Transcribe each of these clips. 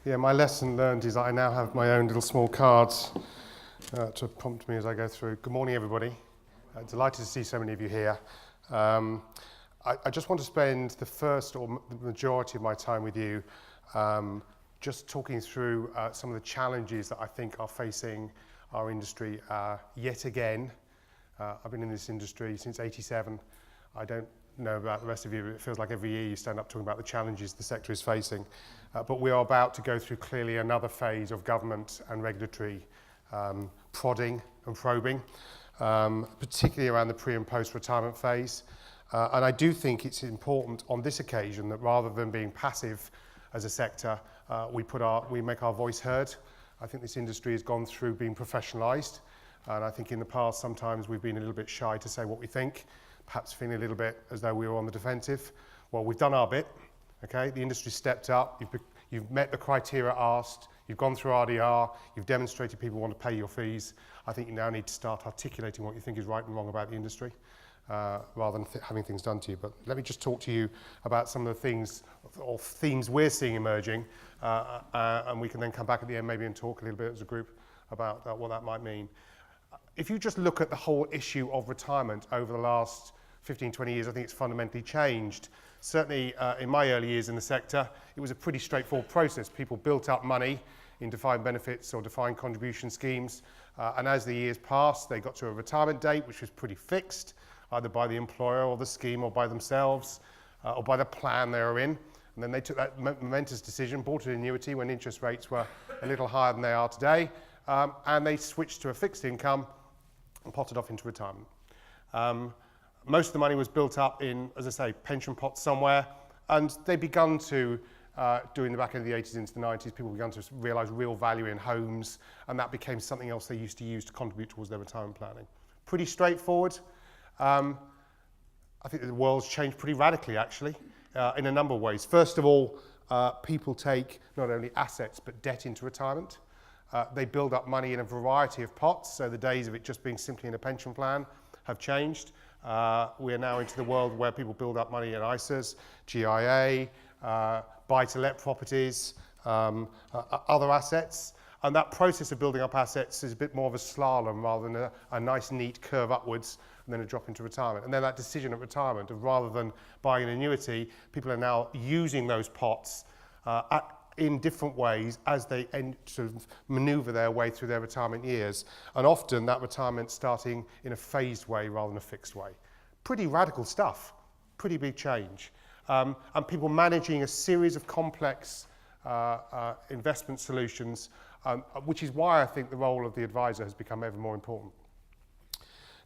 Yeah, my lesson learned is that I now have my own little small cards to prompt me as I go through. Good morning, everybody. Delighted to see so many of you here. I just want to spend the first or the majority of my time with you just talking through some of the challenges that I think are facing our industry yet again. I've been in this industry since '87. I don't know about the rest of you, but it feels like every year you stand up talking about the challenges the sector is facing. But we are about to go through clearly another phase of government and regulatory prodding and probing, particularly around the pre and post-retirement phase. And I do think it's important on this occasion that rather than being passive as a sector, we make our voice heard. I think this industry has gone through being professionalised, and I think in the past sometimes we've been a little bit shy to say what we think, perhaps feeling a little bit as though we were on the defensive. Well, we've done our bit, okay? The industry stepped up, you've met the criteria asked, you've gone through RDR, you've demonstrated people want to pay your fees. I think you now need to start articulating what you think is right and wrong about the industry, rather than having things done to you. But let me just talk to you about some of the things or themes we're seeing emerging, and we can then come back at the end maybe and talk a little bit as a group about what that might mean. If you just look at the whole issue of retirement over the last 15, 20 years, I think it's fundamentally changed. Certainly in my early years in the sector, it was a pretty straightforward process. People built up money in defined benefits or defined contribution schemes, and as the years passed, they got to a retirement date, which was pretty fixed, either by the employer or the scheme or by themselves, or by the plan they were in. And then they took that momentous decision, bought an annuity when interest rates were a little higher than they are today, and they switched to a fixed income and potted off into retirement. Most of the money was built up in, as I say, pension pots somewhere, and they begun to, during the back end of the 80s into the 90s, people began to realise real value in homes, and that became something else they used to use to contribute towards their retirement planning. Pretty straightforward. I think the world's changed pretty radically, actually, in a number of ways. First of all, people take not only assets but debt into retirement. They build up money in a variety of pots, so the days of it just being simply in a pension plan have changed. We are now into the world where people build up money in ISAs, GIA, buy-to-let properties, other assets. And that process of building up assets is a bit more of a slalom rather than a nice, neat curve upwards and then a drop into retirement. And then that decision at retirement of rather than buying an annuity, people are now using those pots in different ways as they sort of manoeuvre their way through their retirement years. And often that retirement starting in a phased way rather than a fixed way. Pretty radical stuff, pretty big change. And people managing a series of complex investment solutions, which is why I think the role of the advisor has become ever more important.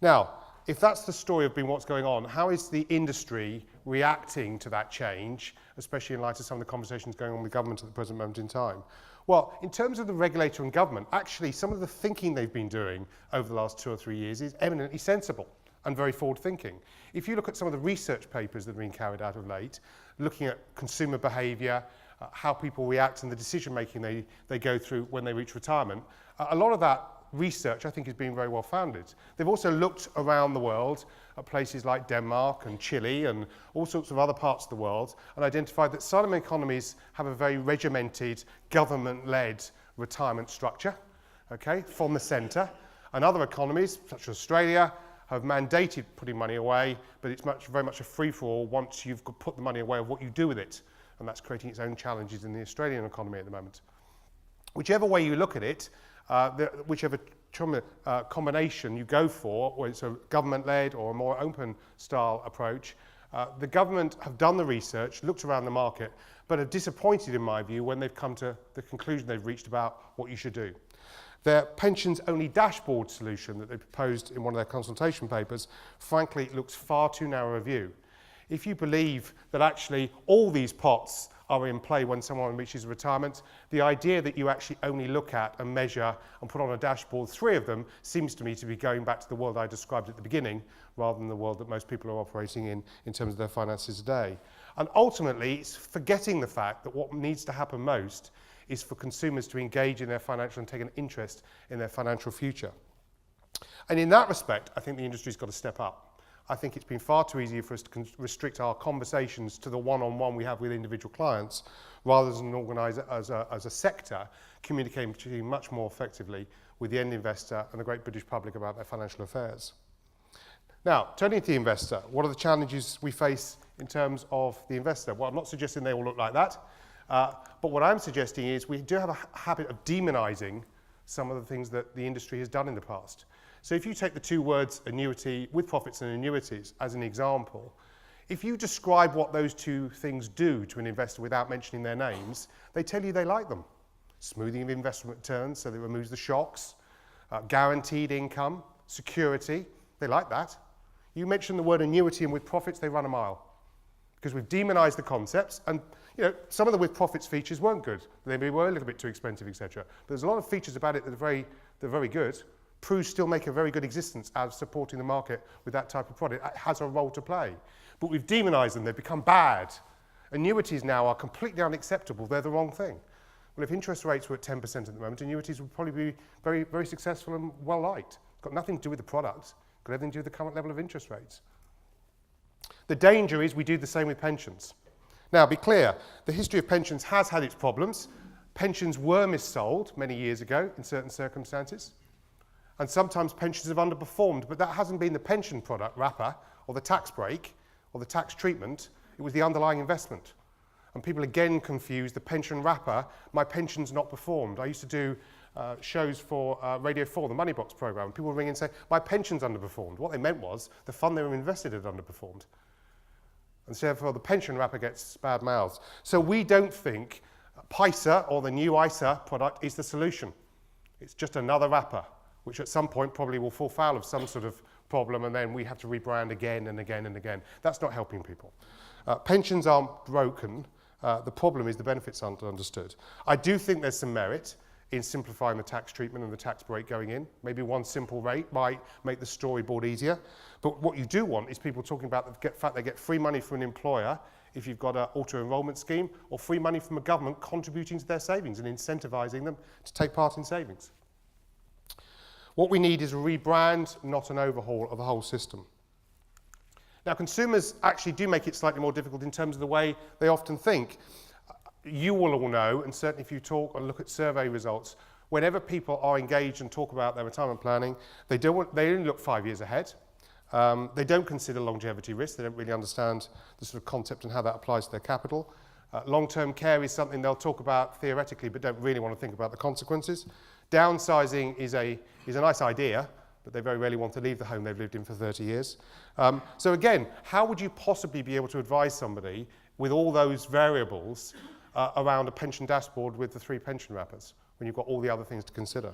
Now, if that's the story of being what's going on, how is the industry reacting to that change, especially in light of some of the conversations going on with government at the present moment in time? Well, in terms of the regulator and government, actually some of the thinking they've been doing over the last 2 or 3 years is eminently sensible and very forward-thinking. If you look at some of the research papers that have been carried out of late, looking at consumer behaviour, how people react and the decision-making they go through when they reach retirement, a lot of that research, I think, has been very well founded. They've also looked around the world at places like Denmark and Chile and all sorts of other parts of the world and identified that some economies have a very regimented, government-led retirement structure, okay, from the centre. And other economies, such as Australia, have mandated putting money away, but it's very much a free-for-all once you've put the money away of what you do with it. And that's creating its own challenges in the Australian economy at the moment. Whichever way you look at it, whichever combination you go for, whether it's a government-led or a more open-style approach, the government have done the research, looked around the market, but are disappointed, in my view, when they've come to the conclusion they've reached about what you should do. Their pensions-only dashboard solution that they proposed in one of their consultation papers, frankly, looks far too narrow a view. If you believe that actually all these pots are in play when someone reaches retirement, the idea that you actually only look at and measure and put on a dashboard 3 of them seems to me to be going back to the world I described at the beginning rather than the world that most people are operating in terms of their finances today. And ultimately, it's forgetting the fact that what needs to happen most is for consumers to engage in their financial and take an interest in their financial future. And in that respect, I think the industry's got to step up. I think it's been far too easy for us to restrict our conversations to the one-on-one we have with individual clients, rather than organise as a sector, communicating much more effectively with the end investor and the great British public about their financial affairs. Now, turning to the investor, what are the challenges we face in terms of the investor? Well, I'm not suggesting they all look like that, but what I'm suggesting is we do have a habit of demonising some of the things that the industry has done in the past. So if you take the two words annuity, with profits and annuities, as an example, if you describe what those two things do to an investor without mentioning their names, they tell you they like them. Smoothing of investment returns, so that it removes the shocks, guaranteed income, security, they like that. You mention the word annuity and with profits, they run a mile. Because we've demonised the concepts, and some of the with profits features weren't good. They were a little bit too expensive, etc. But there's a lot of features about it that are very good. Pros still make a very good existence out of supporting the market with that type of product. It has a role to play. But we've demonised them, they've become bad. Annuities now are completely unacceptable, they're the wrong thing. Well, if interest rates were at 10% at the moment, annuities would probably be very, very successful and well liked. It's got nothing to do with the product, it's got everything to do with the current level of interest rates. The danger is we do the same with pensions. Now, be clear, the history of pensions has had its problems. Pensions were missold many years ago in certain circumstances. And sometimes pensions have underperformed, but that hasn't been the pension product wrapper or the tax break or the tax treatment, it was the underlying investment. And people again confuse the pension wrapper, my pension's not performed. I used to do shows for Radio 4, the Money Box programme, and people would ring and say, my pension's underperformed. What they meant was the fund they were invested had underperformed. And so therefore the pension wrapper gets bad mouths. So we don't think PISA or the new ISA product is the solution. It's just another wrapper, which at some point probably will fall foul of some sort of problem, and then we have to rebrand again and again and again. That's not helping people. Pensions aren't broken. The problem is the benefits aren't understood. I do think there's some merit in simplifying the tax treatment and the tax break going in. Maybe one simple rate might make the storyboard easier. But what you do want is people talking about the fact they get free money from an employer if you've got an auto-enrolment scheme, or free money from a government contributing to their savings and incentivising them to take part in savings. What we need is a rebrand, not an overhaul of the whole system. Now, consumers actually do make it slightly more difficult in terms of the way they often think. You will all know, and certainly if you talk or look at survey results, whenever people are engaged and talk about their retirement planning, they only look 5 years ahead. They don't consider longevity risk. They don't really understand the sort of concept and how that applies to their capital. Long-term care is something they'll talk about theoretically, but don't really want to think about the consequences. Downsizing is a nice idea, but they very rarely want to leave the home they've lived in for 30 years. So again, how would you possibly be able to advise somebody with all those variables around a pension dashboard with the 3 pension wrappers when you've got all the other things to consider?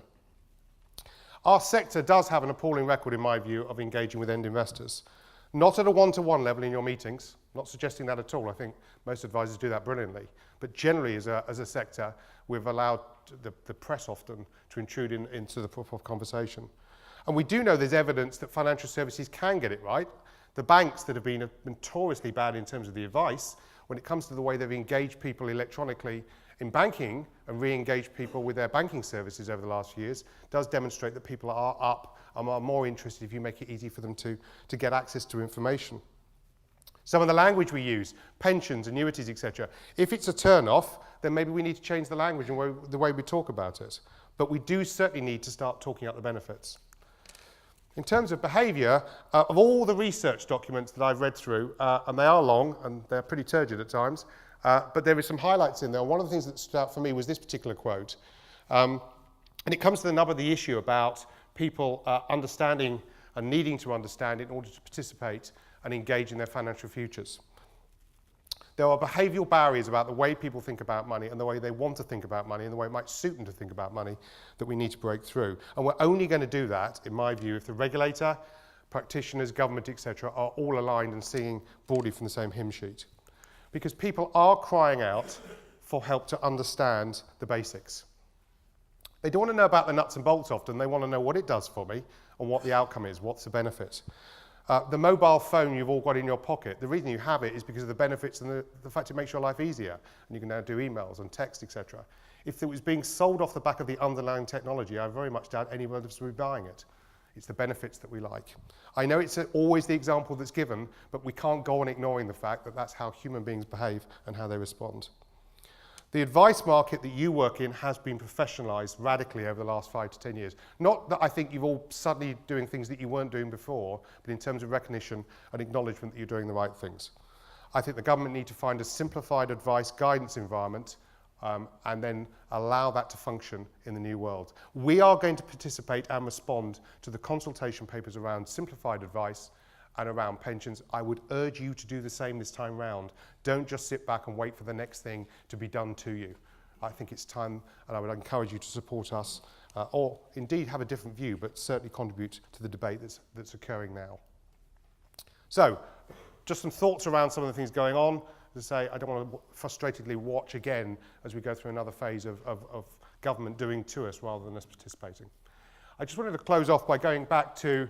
Our sector does have an appalling record, in my view, of engaging with end investors. Not at a one-to-one level in your meetings, not suggesting that at all. I think most advisors do that brilliantly. But generally, as a sector, we've allowed the press often to intrude into the proper conversation. And we do know there's evidence that financial services can get it right. The banks that have been notoriously bad in terms of the advice, when it comes to the way they've engaged people electronically in banking and re-engaged people with their banking services over the last few years, does demonstrate that people are up and are more interested if you make it easy for them to get access to information. Some of the language we use, pensions, annuities, etc. If it's a turn-off, then maybe we need to change the language and the way we talk about it. But we do certainly need to start talking up the benefits. In terms of behaviour, of all the research documents that I've read through, and they are long and they're pretty turgid at times, but there are some highlights in there. One of the things that stood out for me was this particular quote. And it comes to the nub of the issue about people understanding and needing to understand in order to participate and engage in their financial futures. There are behavioural barriers about the way people think about money and the way they want to think about money and the way it might suit them to think about money that we need to break through. And we're only going to do that, in my view, if the regulator, practitioners, government, etc. are all aligned and singing broadly from the same hymn sheet. Because people are crying out for help to understand the basics. They don't want to know about the nuts and bolts often, they want to know what it does for me and what the outcome is, what's the benefit. The mobile phone you've all got in your pocket, the reason you have it is because of the benefits and the fact it makes your life easier. And you can now do emails and text, etc. If it was being sold off the back of the underlying technology, I very much doubt anyone would be buying it. It's the benefits that we like. I know it's always the example that's given, but we can't go on ignoring the fact that that's how human beings behave and how they respond. The advice market that you work in has been professionalised radically over the last 5 to 10 years. Not that I think you're all suddenly doing things that you weren't doing before, but in terms of recognition and acknowledgement that you're doing the right things. I think the government need to find a simplified advice guidance environment and then allow that to function in the new world. We are going to participate and respond to the consultation papers around simplified advice and around pensions. I would urge you to do the same this time round. Don't just sit back and wait for the next thing to be done to you. I think it's time, and I would encourage you to support us, or indeed have a different view, but certainly contribute to the debate that's occurring now. So, just some thoughts around some of the things going on. As I say, I don't want to frustratedly watch again as we go through another phase of government doing to us rather than us participating. I just wanted to close off by going back to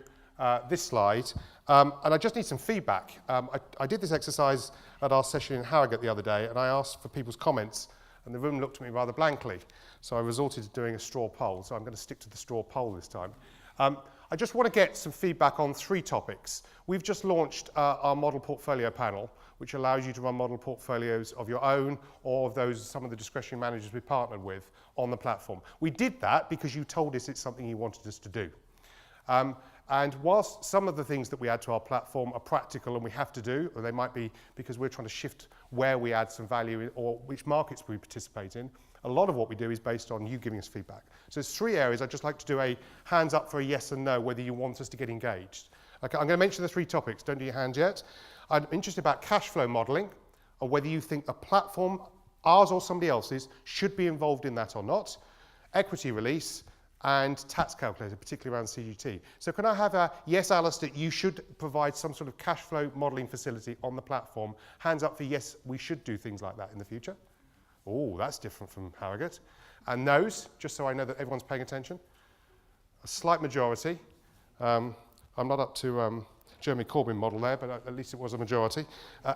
this slide, and I just need some feedback. I did this exercise at our session in Harrogate the other day, and I asked for people's comments, and the room looked at me rather blankly, so I resorted to doing a straw poll, so I'm going to stick to the straw poll this time. I just want to get some feedback on 3 topics. We've just launched our model portfolio panel, which allows you to run model portfolios of your own or of those some of the discretionary managers we've partnered with on the platform. We did that because you told us it's something you wanted us to do. And whilst some of the things that we add to our platform are practical and we have to do, or they might be because we're trying to shift where we add some value in, or which markets we participate in, a lot of what we do is based on you giving us feedback. So there's 3 areas I'd just like to do a hands up for a yes and no, whether you want us to get engaged. Okay, I'm going to mention the 3 topics. Don't do your hands yet. I'm interested about cash flow modelling, or whether you think a platform, ours or somebody else's, should be involved in that or not. Equity release, and tax calculator, particularly around CGT. So can I have a, yes, Alastair, you should provide some sort of cash flow modelling facility on the platform. Hands up for yes, we should do things like that in the future. Oh, that's different from Harrogate. And no's, just so I know that everyone's paying attention. A slight majority. I'm not up to Jeremy Corbyn model there, but at least it was a majority.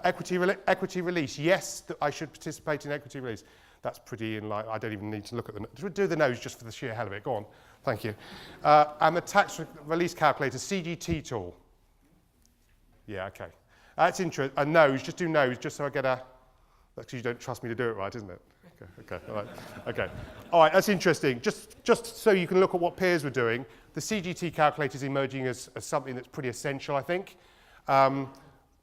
Equity release, yes, I should participate in equity release. That's pretty in line. I don't even need to look at the do the nose just for the sheer hell of it. Go on. Thank you. And the tax release calculator, CGT tool. Yeah, okay. That's interesting. A nose, just do nose, just so I get a... That's because you don't trust me to do it right, isn't it? Okay, all right. Okay. All right, that's interesting. Just so you can look at what peers were doing, the CGT calculator is emerging as something that's pretty essential, I think.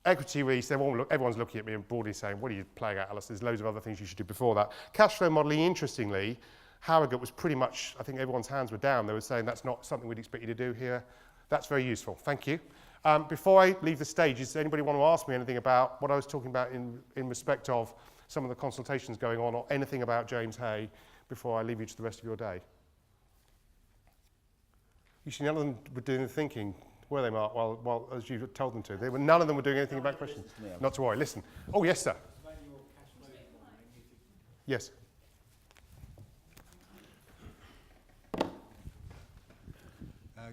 Equity release, everyone's looking at me and broadly saying, what are you playing at, Alice? There's loads of other things you should do before that. Cash flow modelling, interestingly, Harrogate was pretty much, I think everyone's hands were down. They were saying that's not something we'd expect you to do here. That's very useful. Thank you. Before I leave the stage, does anybody want to ask me anything about what I was talking about in respect of some of the consultations going on, or anything about James Hay before I leave you to the rest of your day? You see, none of them were doing the thinking, were they, Mark, well, as you told them to? None of them were doing anything about questions. Not to worry, listen. Oh, yes, sir. Yes.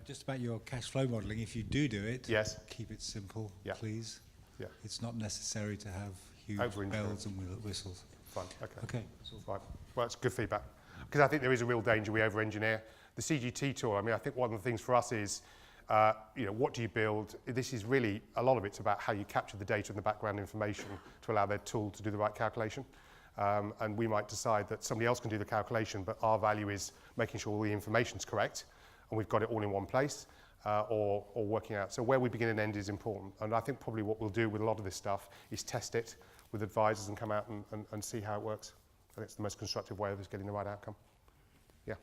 Just about your cash flow modelling, if you do it, yes, keep it simple, yeah, please. Yeah. It's not necessary to have huge bells and whistles. Fine, okay. Okay. Right. Well, that's good feedback. Because I think there is a real danger we over-engineer. The CGT tool, I mean, I think one of the things for us is, what do you build? This is really, a lot of it's about how you capture the data and the background information to allow their tool to do the right calculation. And we might decide that somebody else can do the calculation, but our value is making sure all the information's correct, and we've got it all in one place, or working out. So where we begin and end is important. And I think probably what we'll do with a lot of this stuff is test it with advisors and come out and see how it works. I think it's the most constructive way of us getting the right outcome. Yeah.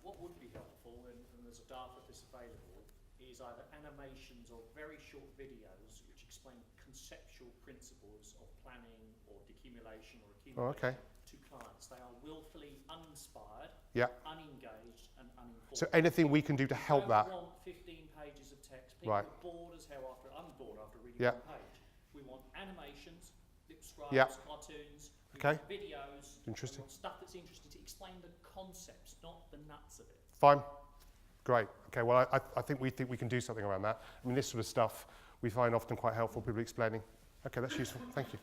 What would be helpful, and there's a dart that is available, is either animations or very short videos which explain conceptual principles of planning or decumulation or accumulation to clients. They are willfully uninspired, unengaged and uninformed. So anything we can do to help that. We don't want 15 pages of text. People are bored as hell after, I'm bored after reading one page. We want animations, lip scribes, cartoons, videos, interesting. We want stuff that's interesting to explain the concepts, not the nuts of it. Fine. Great. Okay, well, I think we can do something around that. I mean, this sort of stuff we find often quite helpful, people explaining. Okay, that's useful. Thank you.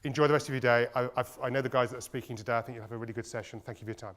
Enjoy the rest of your day. I know the guys that are speaking today. I think you'll have a really good session. Thank you for your time.